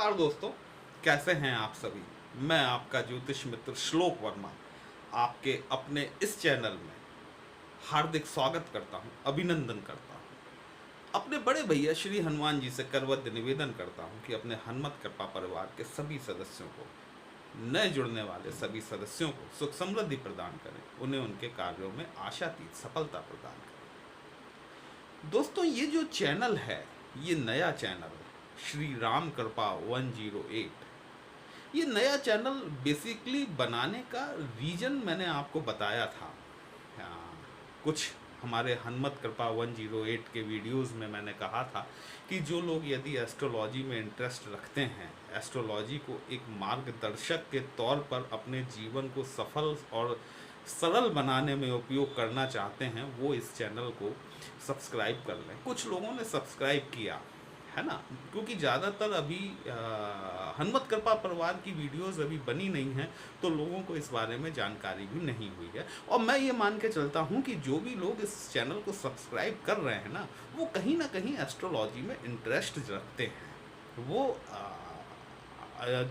नमस्कार दोस्तों, कैसे हैं आप सभी। मैं आपका ज्योतिष मित्र श्लोक वर्मा आपके अपने इस चैनल में हार्दिक स्वागत करता हूं, अभिनंदन करता हूं। अपने बड़े भैया श्री हनुमान जी से करवद्य निवेदन करता हूं कि अपने हनुमत कृपा परिवार के सभी सदस्यों को, नए जुड़ने वाले सभी सदस्यों को सुख समृद्धि प्रदान करें, उन्हें उनके कार्यों में आशातीत सफलता प्रदान करें। दोस्तों, ये जो चैनल है, ये नया चैनल श्री राम कृपा 108, ये नया चैनल बेसिकली बनाने का रीजन मैंने आपको बताया था। कुछ हमारे हनुमत कृपा 108 के वीडियोस में मैंने कहा था कि जो लोग यदि एस्ट्रोलॉजी में इंटरेस्ट रखते हैं, एस्ट्रोलॉजी को एक मार्गदर्शक के तौर पर अपने जीवन को सफल और सरल बनाने में उपयोग करना चाहते हैं, वो इस चैनल को सब्सक्राइब कर लें। कुछ लोगों ने सब्सक्राइब किया है ना, क्योंकि ज़्यादातर अभी हनुमत कृपा परिवार की वीडियोस अभी बनी नहीं हैं, तो लोगों को इस बारे में जानकारी भी नहीं हुई है। और मैं ये मान के चलता हूँ कि जो भी लोग इस चैनल को सब्सक्राइब कर रहे हैं ना, वो कहीं ना कहीं एस्ट्रोलॉजी में इंटरेस्ट रखते हैं। वो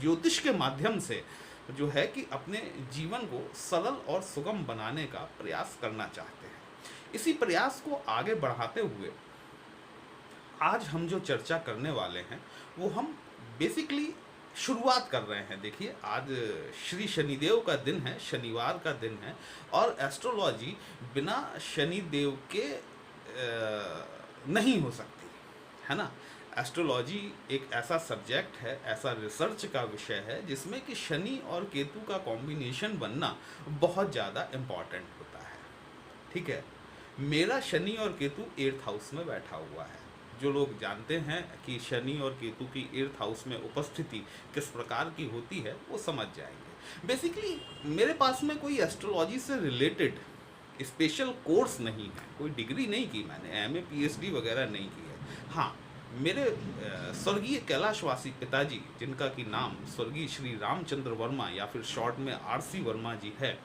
ज्योतिष के माध्यम से जो है कि अपने जीवन को सरल और सुगम बनाने का प्रयास करना चाहते हैं। इसी प्रयास को आगे बढ़ाते हुए आज हम जो चर्चा करने वाले हैं वो हम बेसिकली शुरुआत कर रहे हैं। देखिए, आज श्री शनिदेव का दिन है, शनिवार का दिन है, और एस्ट्रोलॉजी बिना शनिदेव के नहीं हो सकती है ना। एस्ट्रोलॉजी एक ऐसा सब्जेक्ट है, ऐसा रिसर्च का विषय है जिसमें कि शनि और केतु का कॉम्बिनेशन बनना बहुत ज़्यादा इम्पॉर्टेंट होता है। ठीक है, मेरा शनि और केतु 8th हाउस में बैठा हुआ है। जो लोग जानते हैं कि शनि और केतु की 8th हाउस में उपस्थिति किस प्रकार की होती है, वो समझ जाएंगे। बेसिकली मेरे पास में कोई एस्ट्रोलॉजी से रिलेटेड स्पेशल कोर्स नहीं है, कोई डिग्री नहीं की मैंने, एमए पीएचडी वगैरह नहीं की है। हाँ, मेरे स्वर्गीय कैलाशवासी पिताजी, जिनका कि नाम स्वर्गीय श्री रामचंद्र वर्मा या फिर शॉर्ट में आरसी वर्मा जी है,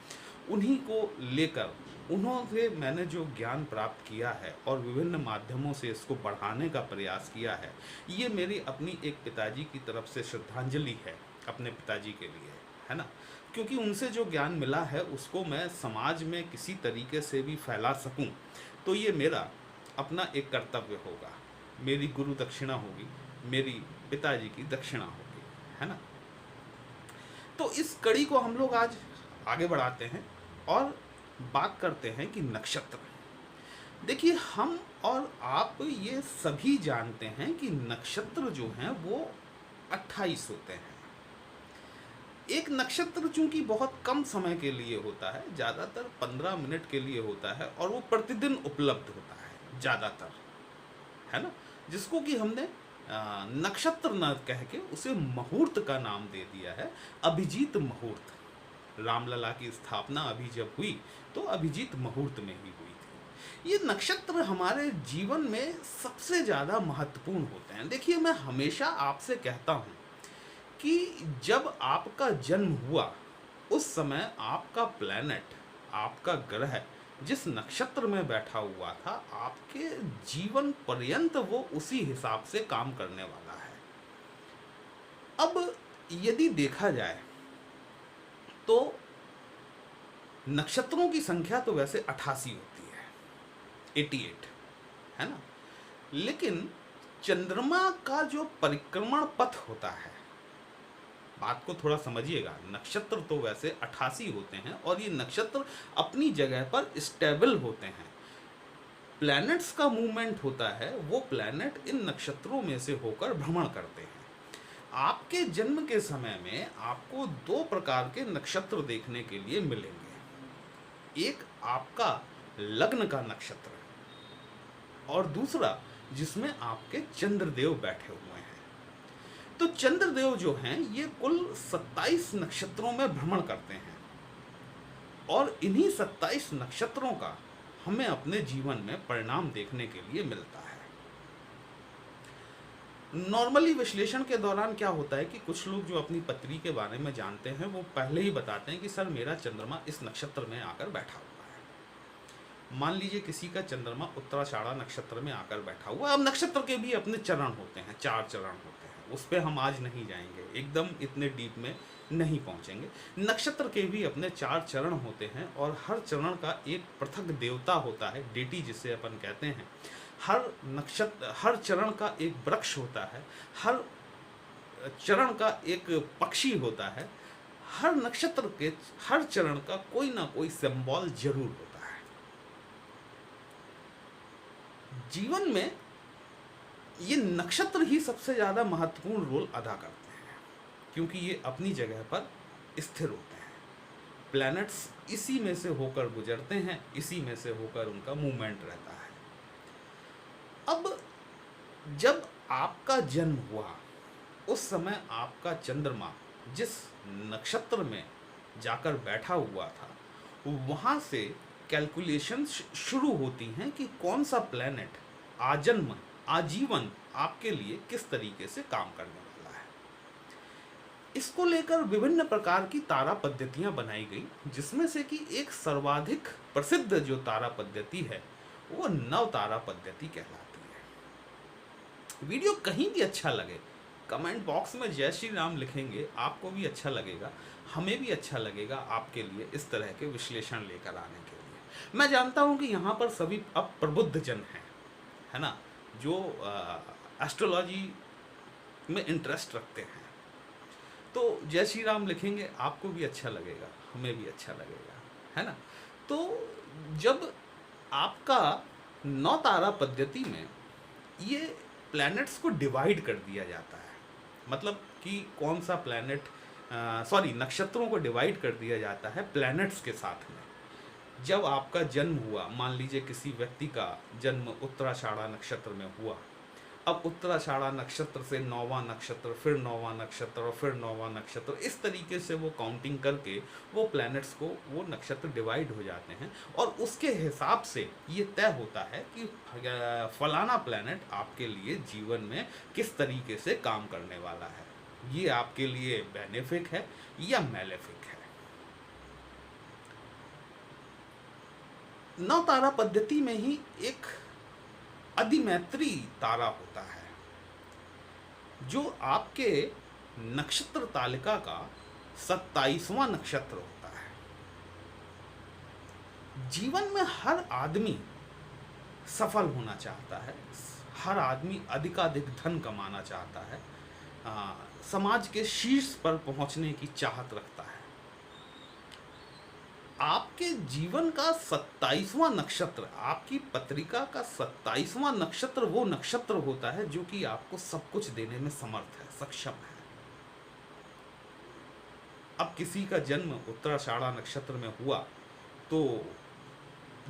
उन्हीं को लेकर उन्होंने मैंने जो ज्ञान प्राप्त किया है और विभिन्न माध्यमों से इसको बढ़ाने का प्रयास किया है, ये मेरी अपनी एक पिताजी की तरफ से श्रद्धांजलि है अपने पिताजी के लिए, है ना। क्योंकि उनसे जो ज्ञान मिला है उसको मैं समाज में किसी तरीके से भी फैला सकूं, तो ये मेरा अपना एक कर्तव्य होगा, मेरी गुरु दक्षिणा होगी, मेरी पिताजी की दक्षिणा होगी, है ना। तो इस कड़ी को हम लोग आज आगे बढ़ाते हैं और बात करते हैं कि नक्षत्र। देखिए, हम और आप ये सभी जानते हैं कि नक्षत्र जो हैं वो 28 होते हैं। एक नक्षत्र चूंकि बहुत कम समय के लिए होता है, ज़्यादातर 15 मिनट के लिए होता है, और वो प्रतिदिन उपलब्ध होता है ज़्यादातर, है ना, जिसको कि हमने नक्षत्र न कह के उसे मुहूर्त का नाम दे दिया है, अभिजीत मुहूर्त। रामलला की स्थापना अभी जब हुई तो अभिजीत मुहूर्त में ही हुई थी। ये नक्षत्र हमारे जीवन में सबसे ज़्यादा महत्वपूर्ण होते हैं। देखिए, मैं हमेशा आपसे कहता हूँ कि जब आपका जन्म हुआ उस समय आपका प्लैनेट, आपका ग्रह जिस नक्षत्र में बैठा हुआ था, आपके जीवन पर्यंत वो उसी हिसाब से काम करने वाला है। अब यदि देखा जाए तो नक्षत्रों की संख्या तो वैसे 88 होती है, 88, है ना। लेकिन चंद्रमा का जो परिक्रमण पथ होता है, बात को थोड़ा समझिएगा, नक्षत्र तो वैसे 88 होते हैं और ये नक्षत्र अपनी जगह पर स्टेबल होते हैं। प्लैनेट्स का मूवमेंट होता है, वो प्लैनेट इन नक्षत्रों में से होकर भ्रमण करते हैं। आपके जन्म के समय में आपको 2 प्रकार के नक्षत्र देखने के लिए मिलेंगे। एक आपका लग्न का नक्षत्र और दूसरा जिसमें आपके चंद्रदेव बैठे हुए हैं। तो चंद्रदेव जो हैं ये कुल 27 नक्षत्रों में भ्रमण करते हैं और इन्हीं 27 नक्षत्रों का हमें अपने जीवन में परिणाम देखने के लिए मिलता है। नॉर्मली विश्लेषण के दौरान क्या होता है कि कुछ लोग जो अपनी पत्री के बारे में जानते हैं वो पहले ही बताते हैं कि सर मेरा चंद्रमा इस नक्षत्र में आकर बैठा हुआ है। मान लीजिए किसी का चंद्रमा उत्तराषाढ़ा नक्षत्र में आकर बैठा हुआ है। अब नक्षत्र के भी अपने चरण होते हैं, 4 चरण होते हैं। उस पे हम आज नहीं जाएंगे, एकदम इतने डीप में नहीं पहुंचेंगे। नक्षत्र के भी अपने 4 चरण होते हैं और हर चरण का एक पृथक देवता होता है, डेटी जिसे अपन कहते हैं। हर चरण का एक वृक्ष होता है, हर चरण का एक पक्षी होता है, हर नक्षत्र के हर चरण का कोई ना कोई सिंबल जरूर होता है। जीवन में ये नक्षत्र ही सबसे ज़्यादा महत्वपूर्ण रोल अदा करते हैं, क्योंकि ये अपनी जगह पर स्थिर होते हैं। प्लैनेट्स इसी में से होकर गुजरते हैं, इसी में से होकर उनका मूवमेंट रहता है। अब जब आपका जन्म हुआ उस समय आपका चंद्रमा जिस नक्षत्र में जाकर बैठा हुआ था, वहाँ से कैलकुलेशंस शुरू होती हैं कि कौन सा प्लैनेट आजीवन आपके लिए किस तरीके से काम करने वाला है। इसको लेकर विभिन्न प्रकार की तारा पद्धतियां बनाई गई, जिसमें से कि एक सर्वाधिक प्रसिद्ध जो तारा पद्धति है वो नव तारा पद्धति कहलाती है। वीडियो कहीं भी अच्छा लगे, कमेंट बॉक्स में जय श्री राम लिखेंगे, आपको भी अच्छा लगेगा, हमें भी अच्छा लगेगा आपके लिए इस तरह के विश्लेषण लेकर आने के लिए। मैं जानता हूं कि यहाँ पर सभी अब प्रबुद्ध जन हैं, है ना, जो एस्ट्रोलॉजी में इंटरेस्ट रखते हैं। तो जय श्री राम लिखेंगे, आपको भी अच्छा लगेगा, हमें भी अच्छा लगेगा, है ना। तो जब आपका 9 तारा पद्धति में ये प्लैनेट्स को डिवाइड कर दिया जाता है, मतलब कि कौन सा नक्षत्रों को डिवाइड कर दिया जाता है प्लैनेट्स के साथ में। जब आपका जन्म हुआ, मान लीजिए किसी व्यक्ति का जन्म उत्तराषाढ़ा नक्षत्र में हुआ, अब उत्तराषाढ़ा नक्षत्र से 9वां नक्षत्र, फिर 9वां नक्षत्र और फिर 9वां नक्षत्र, इस तरीके से वो काउंटिंग करके वो प्लैनेट्स को वो नक्षत्र डिवाइड हो जाते हैं और उसके हिसाब से ये तय होता है कि फलाना प्लैनेट आपके लिए जीवन में किस तरीके से काम करने वाला है, ये आपके लिए बेनिफिक है या मैलेफिक है। 9 तारा पद्धति में ही एक अधिमैत्री तारा होता है, जो आपके नक्षत्र तालिका का 27वां नक्षत्र होता है। जीवन में हर आदमी सफल होना चाहता है, हर आदमी अधिकाधिक धन कमाना चाहता है, समाज के शीर्ष पर पहुंचने की चाहत रखता है। आपके जीवन का 27वां नक्षत्र, आपकी पत्रिका का 27वां नक्षत्र वो नक्षत्र होता है जो कि आपको सब कुछ देने में समर्थ है, सक्षम है। अब किसी का जन्म उत्तराषाढ़ा नक्षत्र में हुआ तो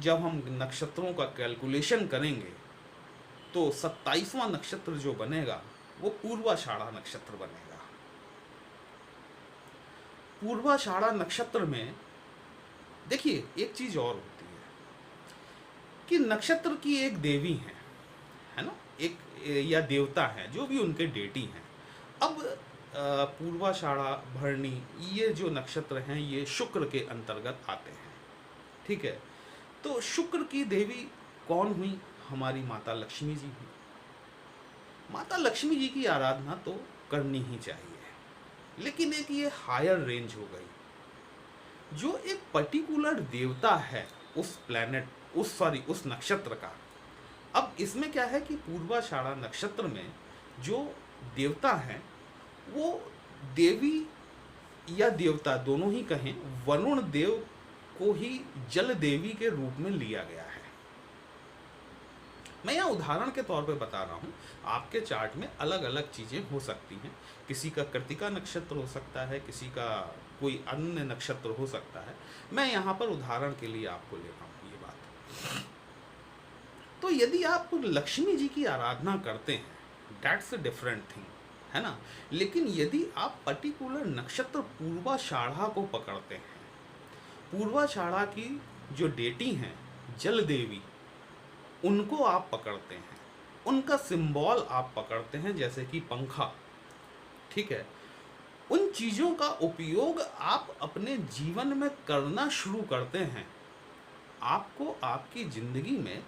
जब हम नक्षत्रों का कैलकुलेशन करेंगे तो 27वां नक्षत्र जो बनेगा वो पूर्वाषाढ़ा नक्षत्र बनेगा। पूर्वाषाढ़ा नक्षत्र में देखिए एक चीज और होती है कि नक्षत्र की एक देवी है ना, एक या देवता है, जो भी उनके डेटी हैं। अब पूर्वाषाढ़ा, भरणी, ये जो नक्षत्र हैं ये शुक्र के अंतर्गत आते हैं, ठीक है। तो शुक्र की देवी कौन हुई? हमारी माता लक्ष्मी जी हुई। माता लक्ष्मी जी की आराधना तो करनी ही चाहिए, लेकिन एक ये हायर रेंज हो गई, जो एक पर्टिकुलर देवता है उस नक्षत्र का। अब इसमें क्या है कि पूर्वाषाढ़ा नक्षत्र में जो देवता हैं वो देवी या देवता दोनों ही कहें, वरुण देव को ही जल देवी के रूप में लिया गया है। मैं यहाँ उदाहरण के तौर पे बता रहा हूँ, आपके चार्ट में अलग अलग चीज़ें हो सकती हैं। किसी का कृतिका नक्षत्र हो सकता है, किसी का कोई अन्य नक्षत्र हो सकता है। मैं यहाँ पर उदाहरण के लिए आपको ले रहा हूँ ये बात। तो यदि आप लक्ष्मी जी की आराधना करते हैं, दैट्स अ डिफरेंट थिंग, है ना। लेकिन यदि आप पर्टिकुलर नक्षत्र पूर्वाषाढ़ा को पकड़ते हैं, पूर्वाषाढ़ा की जो डेटी हैं जल देवी, उनको आप पकड़ते हैं, उनका सिंबल आप पकड़ते हैं, जैसे कि पंखा, ठीक है। उन चीज़ों का उपयोग आप अपने जीवन में करना शुरू करते हैं, आपको आपकी ज़िंदगी में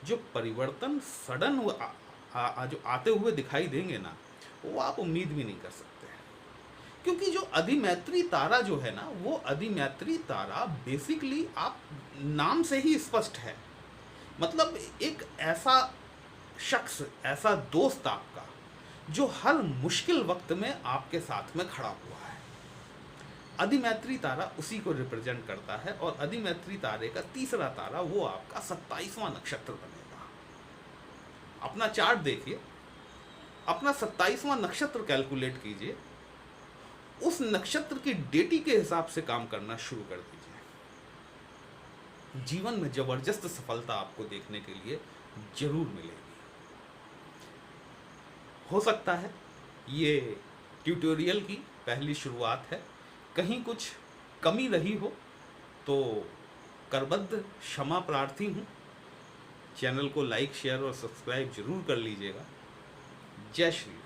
जो परिवर्तन सडन जो आते हुए दिखाई देंगे ना, वो आप उम्मीद भी नहीं कर सकते हैं। क्योंकि जो अधिमैत्री तारा जो है ना, वो अधिमैत्री तारा बेसिकली आप नाम से ही स्पष्ट है। मतलब एक ऐसा शख्स, ऐसा दोस्त आपका जो हर मुश्किल वक्त में आपके साथ में खड़ा हुआ है। अधिमैत्री तारा उसी को रिप्रेजेंट करता है। और अधिमैत्री तारे का तीसरा तारा वो आपका 27वां नक्षत्र बनेगा। अपना चार्ट देखिए, अपना 27वां नक्षत्र कैलकुलेट कीजिए, उस नक्षत्र की डेटी के हिसाब से काम करना शुरू कर दीजिए। जीवन में जबरदस्त सफलता आपको देखने के लिए जरूर मिलेगी। हो सकता है ये ट्यूटोरियल की पहली शुरुआत है, कहीं कुछ कमी रही हो तो करबद्ध क्षमा प्रार्थी हूँ। चैनल को लाइक, शेयर और सब्सक्राइब जरूर कर लीजिएगा। जय श्री राम।